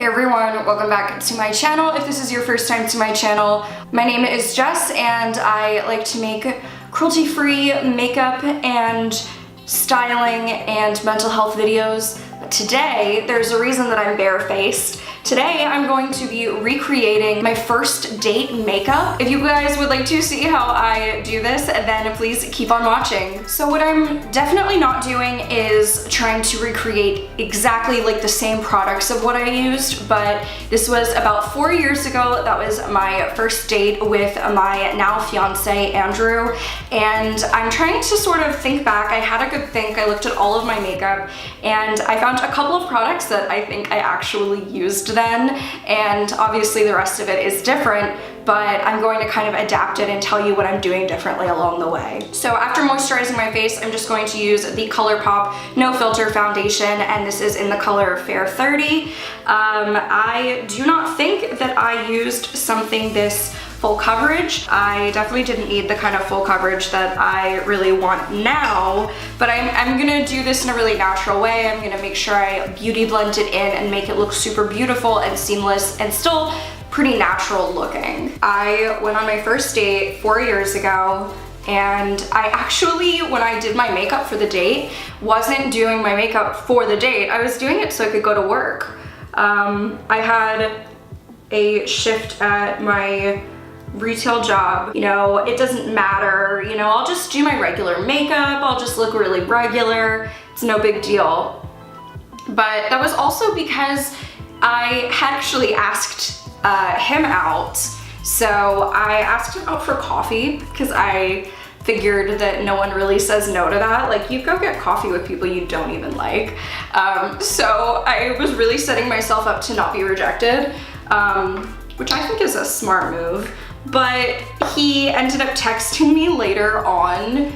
Hey everyone, welcome back to my channel. If this is your first time to my channel, my name is Jess and I like to make cruelty-free makeup and styling and mental health videos. But today, there's a reason that I'm barefaced. Today, I'm going to be recreating my first date makeup. If you guys would like to see how I do this, then please keep on watching. So what I'm definitely not doing is trying to recreate exactly like the same products of what I used, but this was about 4 years ago. That was my first date with my now fiance, Andrew, and I'm trying to sort of think back. I had a good think. I looked at all of my makeup, and I found a couple of products that I think I actually used then, and obviously the rest of it is different, but I'm going to kind of adapt it and tell you what I'm doing differently along the way. So after moisturizing my face, I'm just going to use the ColourPop No Filter Foundation, and this is in the color Fair 30. I do not think that I used something this full coverage. I definitely didn't need the kind of full coverage that I really want now, but I'm gonna do this in a really natural way. I'm gonna make sure I beauty blend it in and make it look super beautiful and seamless and still pretty natural looking. I went on my first date 4 years ago, and I actually, when I did my makeup for the date, wasn't doing my makeup for the date. I was doing it so I could go to work. I had a shift at my retail job. You know, it doesn't matter, you know, I'll just do my regular makeup, I'll just look really regular, it's no big deal. But that was also because I had actually asked him out. So I asked him out for coffee because I figured that no one really says no to that. Like, you go get coffee with people you don't even like. So I was really setting myself up to not be rejected, which I think is a smart move. But he ended up texting me later on,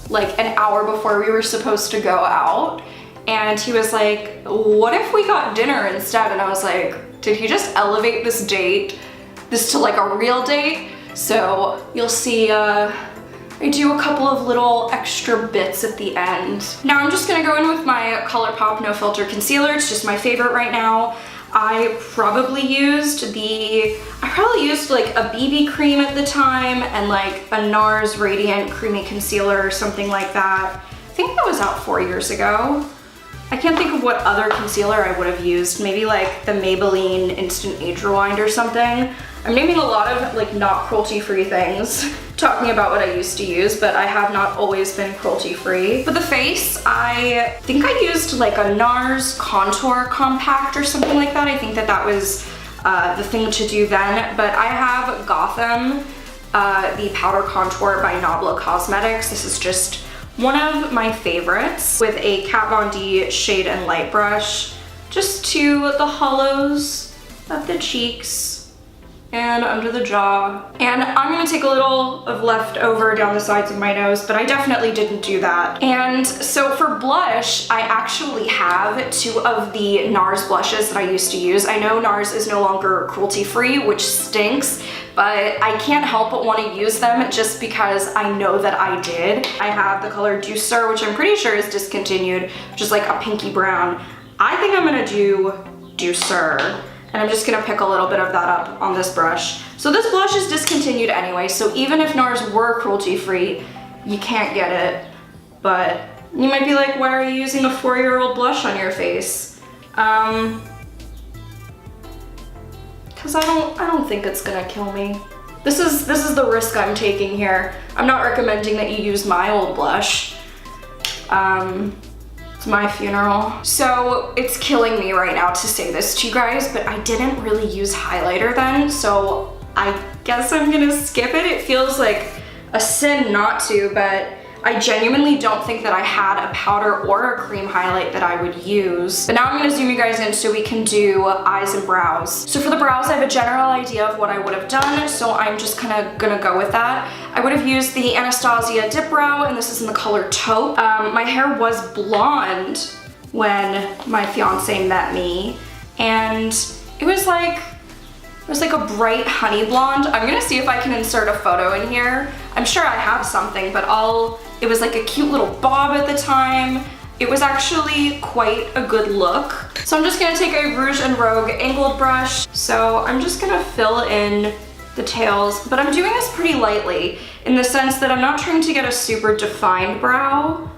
like an hour before we were supposed to go out. And he was like, what if we got dinner instead? And I was like, did he just elevate this to like a real date? So you'll see I do a couple of little extra bits at the end. Now I'm just gonna go in with my ColourPop No Filter Concealer. It's just my favorite right now. I probably used like a BB cream at the time and like a NARS Radiant Creamy Concealer or something like that. I think that was out 4 years ago. I can't think of what other concealer I would have used. Maybe like the Maybelline Instant Age Rewind or something. I'm naming a lot of like not cruelty-free things, talking about what I used to use, but I have not always been cruelty-free. For the face, I think I used like a NARS Contour Compact or something like that. I think that that was the thing to do then, but I have Gotham, the Powder Contour by NABLA Cosmetics. This is just one of my favorites, with a Kat Von D Shade and Light brush, just to the hollows of the cheeks and under the jaw. And I'm gonna take a little of leftover down the sides of my nose, but I definitely didn't do that. And so for blush, I actually have 2 of the NARS blushes that I used to use. I know NARS is no longer cruelty-free, which stinks, but I can't help but want to use them just because I know that I did. I have the color Douceur, which I'm pretty sure is discontinued, which is like a pinky brown. I think I'm gonna do Douceur. And I'm just gonna pick a little bit of that up on this brush. So this blush is discontinued anyway, so even if NARS were cruelty-free, you can't get it. But you might be like, why are you using a 4-year-old blush on your face? Cause I don't think it's gonna kill me. This is the risk I'm taking here. I'm not recommending that you use my old blush. It's my funeral. So it's killing me right now to say this to you guys, but I didn't really use highlighter then, so I guess I'm gonna skip it. It feels like a sin not to, but I genuinely don't think that I had a powder or a cream highlight that I would use. But now I'm gonna zoom you guys in so we can do eyes and brows. So for the brows, I have a general idea of what I would have done, so I'm just kinda gonna go with that. I would have used the Anastasia Dipbrow, and this is in the color Taupe. My hair was blonde when my fiance met me, and it was like a bright honey blonde. I'm gonna see if I can insert a photo in here. I'm sure I have something, but it was like a cute little bob at the time, it was actually quite a good look. So I'm just gonna take a Rouge and Rogue angled brush. So I'm just gonna fill in the tails, but I'm doing this pretty lightly in the sense that I'm not trying to get a super defined brow.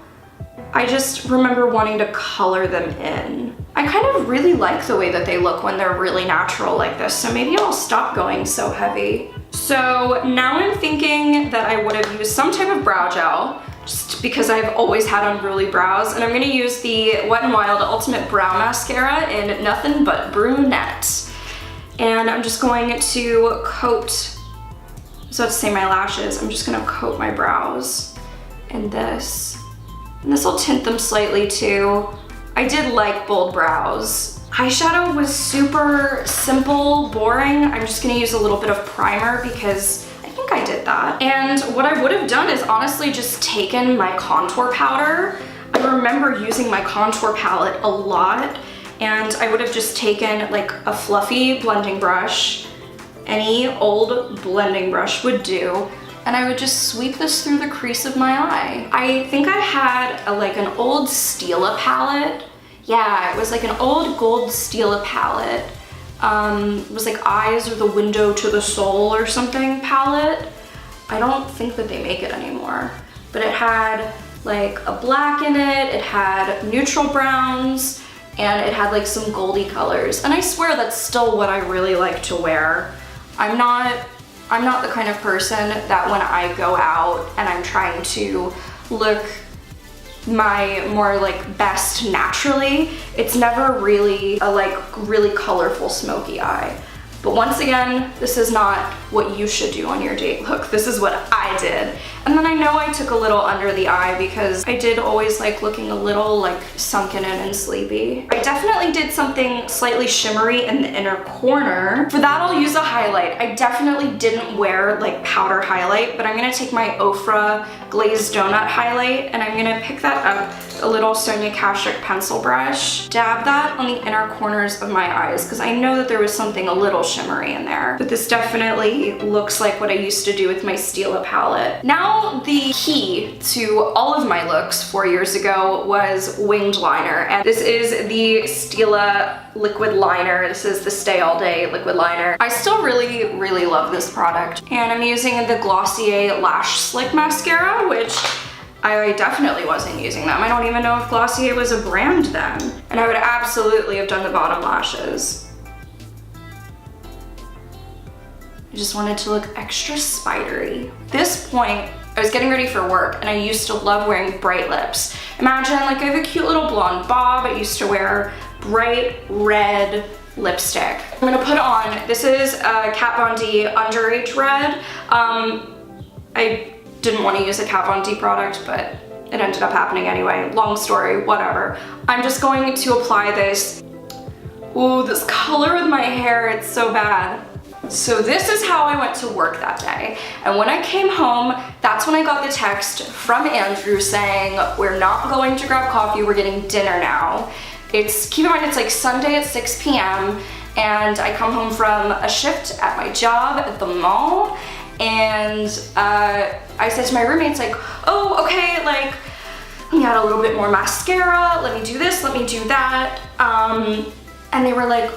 I just remember wanting to color them in. I kind of really like the way that they look when they're really natural like this, so maybe I'll stop going so heavy. So now I'm thinking that I would have used some type of brow gel, just because I've always had unruly brows, and I'm gonna use the Wet n Wild Ultimate Brow Mascara in Nothing But Brunette. And I'm just going to coat, so to say my lashes, I'm just gonna coat my brows in this. And this will tint them slightly too. I did like bold brows. Eyeshadow was super simple, boring. I'm just gonna use a little bit of primer because I think I did that. And what I would have done is honestly just taken my contour powder. I remember using my contour palette a lot, and I would have just taken like a fluffy blending brush. Any old blending brush would do. And I would just sweep this through the crease of my eye. I think I had like an old Stila palette. Yeah, it was like an old gold Stila palette. It was like Eyes or the Window to the Soul or something palette. I don't think that they make it anymore. But it had like a black in it, it had neutral browns, and it had like some goldy colors. And I swear that's still what I really like to wear. I'm not the kind of person that when I go out and I'm trying to look my more like best naturally, it's never really a like really colorful smoky eye. But once again, this is not what you should do on your date look. This is what I did. And then I know I took a little under the eye because I did always like looking a little like sunken in and sleepy. I definitely did something slightly shimmery in the inner corner. For that, I'll use a highlight. I definitely didn't wear like powder highlight, but I'm gonna take my OFRA Glazed Donut highlight and I'm gonna pick that up, a little Sonia Kashuk pencil brush, dab that on the inner corners of my eyes because I know that there was something a little shimmery in there. But this definitely looks like what I used to do with my Stila palette. Now the key to all of my looks 4 years ago was winged liner, and this is the Stila liquid liner. This is the Stay All Day liquid liner. I still really love this product, and I'm using the Glossier Lash Slick Mascara, which I definitely wasn't using them. I don't even know if Glossier was a brand then. And I would absolutely have done the bottom lashes. I just wanted to look extra spidery. At this point, I was getting ready for work and I used to love wearing bright lips. Imagine like I have a cute little blonde bob. I used to wear bright red lipstick. I'm gonna put on, this is a Kat Von D Underage Red. I didn't want to use a Kat Von D product, but it ended up happening anyway. Long story, whatever. I'm just going to apply this. Ooh, this color with my hair, it's so bad. So this is how I went to work that day. And when I came home, that's when I got the text from Andrew saying, we're not going to grab coffee, we're getting dinner now. Keep in mind, it's like Sunday at 6 p.m. and I come home from a shift at my job at the mall, and I said to my roommates like, oh, okay, like, let me add a little bit more mascara, let me do this, let me do that. And they were like,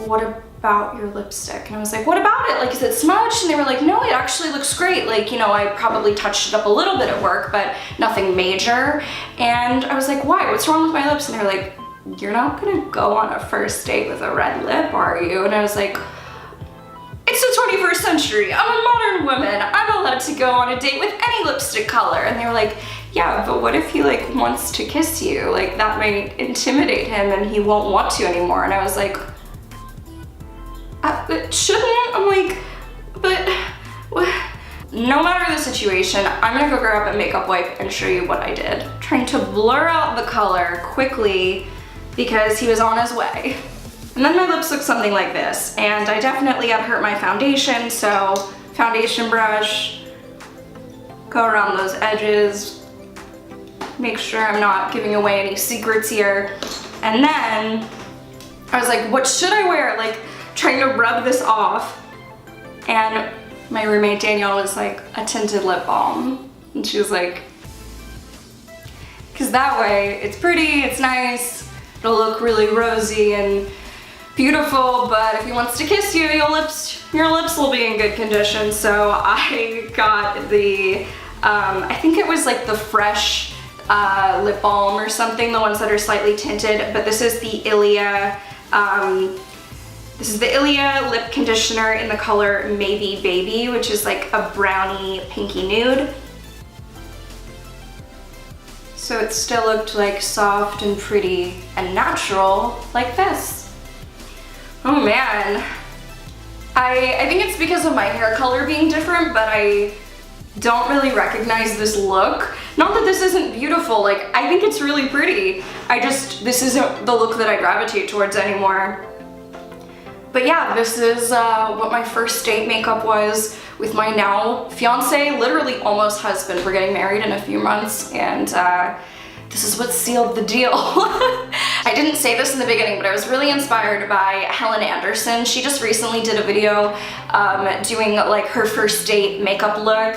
what about your lipstick? And I was like, what about it? Like, is it smudged? And they were like, no, it actually looks great. Like, you know, I probably touched it up a little bit at work, but nothing major. And I was like, why? What's wrong with my lips? And they were like, you're not gonna go on a first date with a red lip, are you? And I was like, it's the 21st century. I'm a modern woman. I'm allowed to go on a date with any lipstick color. And they were like, yeah, but what if he like wants to kiss you? Like, that might intimidate him and he won't want to anymore. And I was like, it shouldn't. I'm like, but what? No matter the situation, I'm gonna go grab a makeup wipe and show you what I did. Trying to blur out the color quickly because he was on his way. And then my lips look something like this, and I definitely had hurt my foundation, so foundation brush, go around those edges, make sure I'm not giving away any secrets here. And then I was like, what should I wear? Like, trying to rub this off, and my roommate Danielle was like, a tinted lip balm. And she was like, because that way it's pretty, it's nice, it'll look really rosy and beautiful, but if he wants to kiss you, your lips will be in good condition. So I got the, I think it was like the Fresh lip balm or something, the ones that are slightly tinted, but this is the ILIA, lip conditioner in the color Maybe Baby, which is like a brownie pinky nude. So it still looked like soft and pretty and natural like this. Oh man. I think it's because of my hair color being different, but I don't really recognize this look. Not that this isn't beautiful, like I think it's really pretty. This isn't the look that I gravitate towards anymore. But yeah, this is what my first date makeup was with my now fiance, literally almost husband. We're getting married in a few months, and this is what sealed the deal. I didn't say this in the beginning, but I was really inspired by Helen Anderson. She just recently did a video doing like her first date makeup look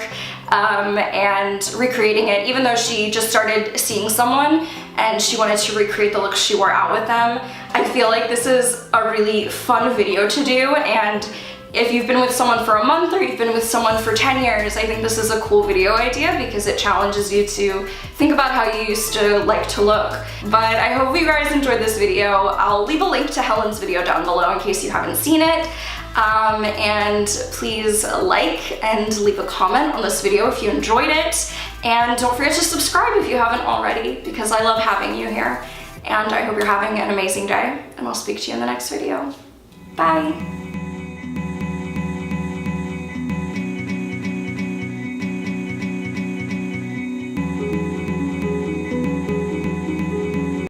and recreating it, even though she just started seeing someone and she wanted to recreate the look she wore out with them. I feel like this is a really fun video to do, and if you've been with someone for a month or you've been with someone for 10 years, I think this is a cool video idea because it challenges you to think about how you used to like to look. But I hope you guys enjoyed this video. I'll leave a link to Helen's video down below in case you haven't seen it. And please like and leave a comment on this video if you enjoyed it. And don't forget to subscribe if you haven't already, because I love having you here. And I hope you're having an amazing day, and I'll speak to you in the next video. Bye.